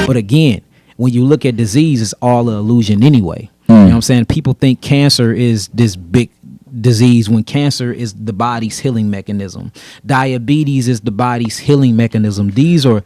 But again, when you look at disease, it's all an illusion anyway. You know what I'm saying? People think cancer is this big disease when cancer is the body's healing mechanism. Diabetes is the body's healing mechanism. These are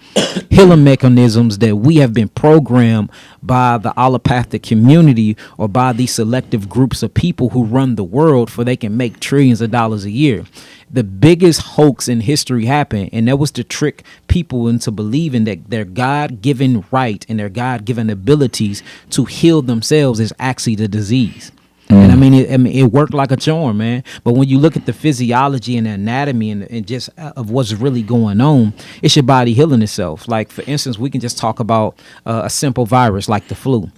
healing mechanisms that we have been programmed by the allopathic community or by these selective groups of people who run the world for they can make trillions of dollars a year. The biggest hoax in history happened, and that was to trick people into believing that their God-given right and their God-given abilities to heal themselves is actually the disease. And I mean, it worked like a charm, man. But when you look at the physiology and the anatomy and just of what's really going on, it's your body healing itself. Like, for instance, we can just talk about a simple virus like the flu.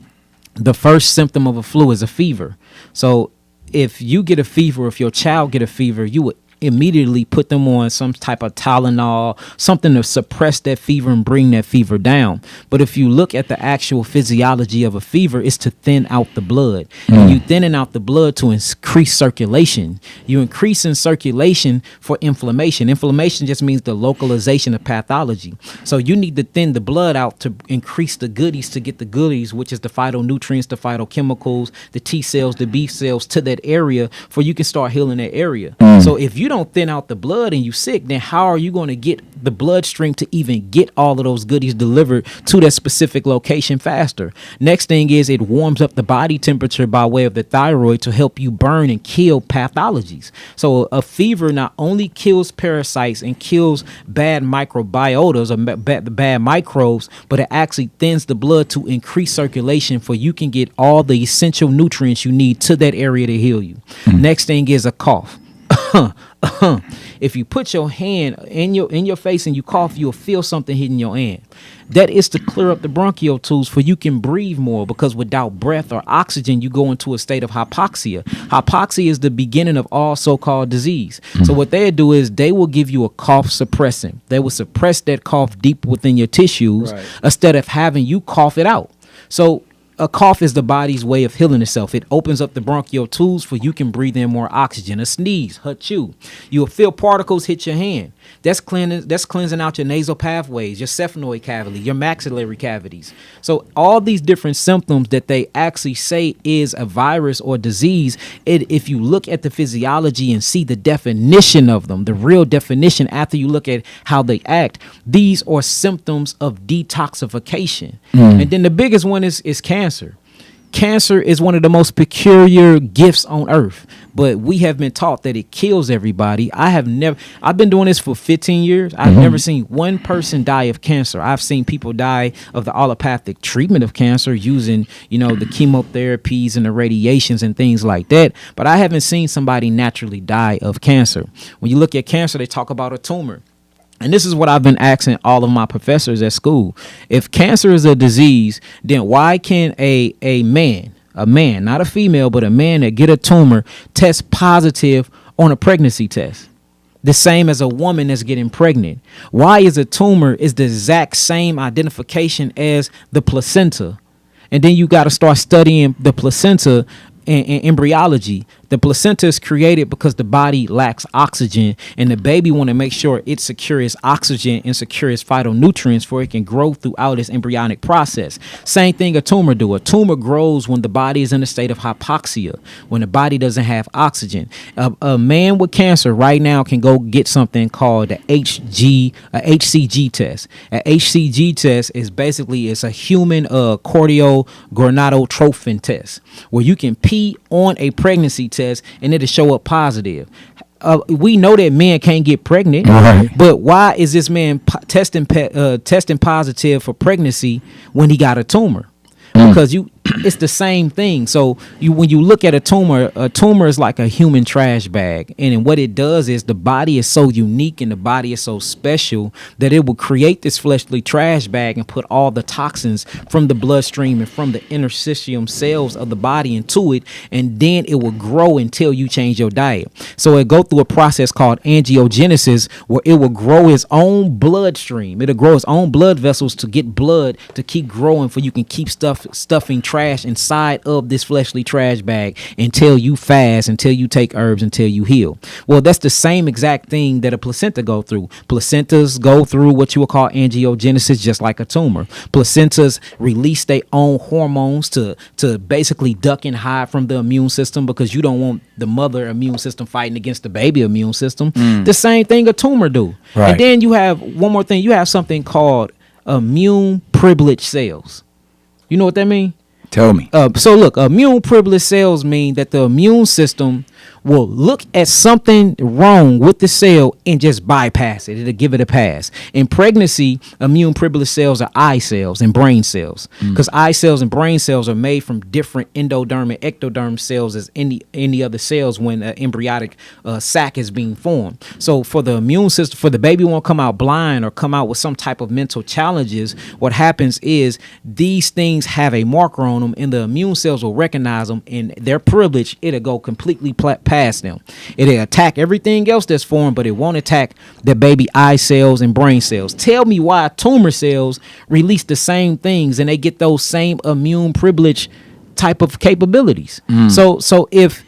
The first symptom of a flu is a fever. So if you get a fever, if your child get a fever, you would immediately put them on some type of Tylenol, something to suppress that fever and bring that fever down. But if you look at the actual physiology of a fever, it's to thin out the blood. And you thinning out the blood to increase circulation. You increase in circulation for inflammation. Inflammation just means the localization of pathology. So you need to thin the blood out to increase the goodies, to get the goodies, which is the phytonutrients, the phytochemicals, the T cells, the B cells to that area for you can start healing that area. So if you don't thin out the blood and you sick, then how are you going to get the bloodstream to even get all of those goodies delivered to that specific location faster? Next thing is it warms up the body temperature by way of the thyroid to help you burn and kill pathologies. So a fever not only kills parasites and kills bad microbiotas or bad microbes, but it actually thins the blood to increase circulation for you can get all the essential nutrients you need to that area to heal you. Next thing is a cough. If you put your hand in your face and you cough, you'll feel something hitting your hand. That is to clear up the bronchial tubes for you can breathe more, because without breath or oxygen, you go into a state of hypoxia. Hypoxia is the beginning of all so-called disease. So what they do is they will give you a cough suppressant. They will suppress that cough deep within your tissues instead of having you cough it out. So a cough is the body's way of healing itself. It opens up the bronchial tubes for you can breathe in more oxygen. A sneeze, achoo. You'll feel particles hit your hand. That's cleansing out your nasal pathways, your sphenoid cavity, your maxillary cavities. So all these different symptoms that they actually say is a virus or disease, if you look at the physiology and see the definition of them, the real definition after you look at how they act, these are symptoms of detoxification. And then the biggest one is cancer. Cancer is one of the most peculiar gifts on earth, but we have been taught that it kills everybody. I've been doing this for 15 years. I've never seen one person die of cancer. I've seen people die of the allopathic treatment of cancer using, the chemotherapies and the radiations and things like that. But I haven't seen somebody naturally die of cancer. When you look at cancer, they talk about a tumor. And this is what I've been asking all of my professors at school. If cancer is a disease, then why can a man, not a female, but a man that get a tumor test positive on a pregnancy test? The same as a woman that's getting pregnant. Why is a tumor is the exact same identification as the placenta? And then you got to start studying the placenta in embryology. The placenta is created because the body lacks oxygen, and the baby want to make sure it secures oxygen and secures phytonutrients for it can grow throughout its embryonic process. Same thing a tumor do. A tumor grows when the body is in a state of hypoxia, when the body doesn't have oxygen. A man with cancer right now can go get something called a HCG test. An HCG test is basically it's a human choriogonadotrophin test where you can pee on a pregnancy test and it'll show up positive. We know that men can't get pregnant, but why is this man testing positive for pregnancy when he got a tumor? Because it's the same thing. So when you look at a tumor is like a human trash bag. And what it does is the body is so unique and the body is so special that it will create this fleshly trash bag and put all the toxins from the bloodstream and from the interstitium cells of the body into it. And then it will grow until you change your diet. So it go through a process called angiogenesis where it will grow its own bloodstream. It'll grow its own blood vessels to get blood to keep growing for you can keep stuffing trash trash inside of this fleshly trash bag until you fast, until you take herbs, until you heal. Well, that's the same exact thing that a placenta go through. Placentas go through what you would call angiogenesis, just like a tumor. Placentas release their own hormones to basically duck and hide from the immune system, because you don't want the mother immune system fighting against the baby immune system. The same thing a tumor do. Right. And then you have one more thing. You have something called immune privileged cells. You know what that means? Tell me. So look, immune privileged cells mean that the immune system will look at something wrong with the cell and just bypass it. It'll give it a pass. In pregnancy, immune privileged cells are eye cells and brain cells, because eye cells and brain cells are made from different endoderm and ectoderm cells as any other cells when an embryonic sac is being formed. So for the immune system, for the baby won't come out blind or come out with some type of mental challenges, what happens is these things have a marker on them, and the immune cells will recognize them, and their privilege, it'll go completely past them. It'll attack everything else that's formed, but it won't attack the baby eye cells and brain cells. Tell me why tumor cells release the same things and they get those same immune privilege type of capabilities. So if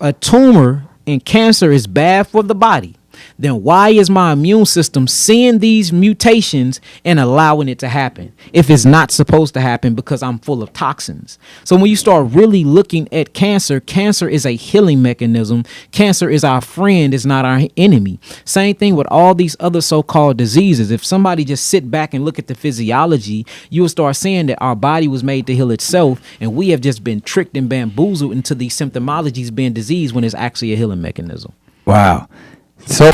a tumor and cancer is bad for the body, then why is my immune system seeing these mutations and allowing it to happen if it's not supposed to happen, because I'm full of toxins? So when you start really looking at cancer, cancer is a healing mechanism. Cancer is our friend, it's not our enemy. Same thing with all these other so-called diseases. If somebody just sit back and look at the physiology, you will start seeing that our body was made to heal itself, and we have just been tricked and bamboozled into these symptomologies being disease when it's actually a healing mechanism. Wow. So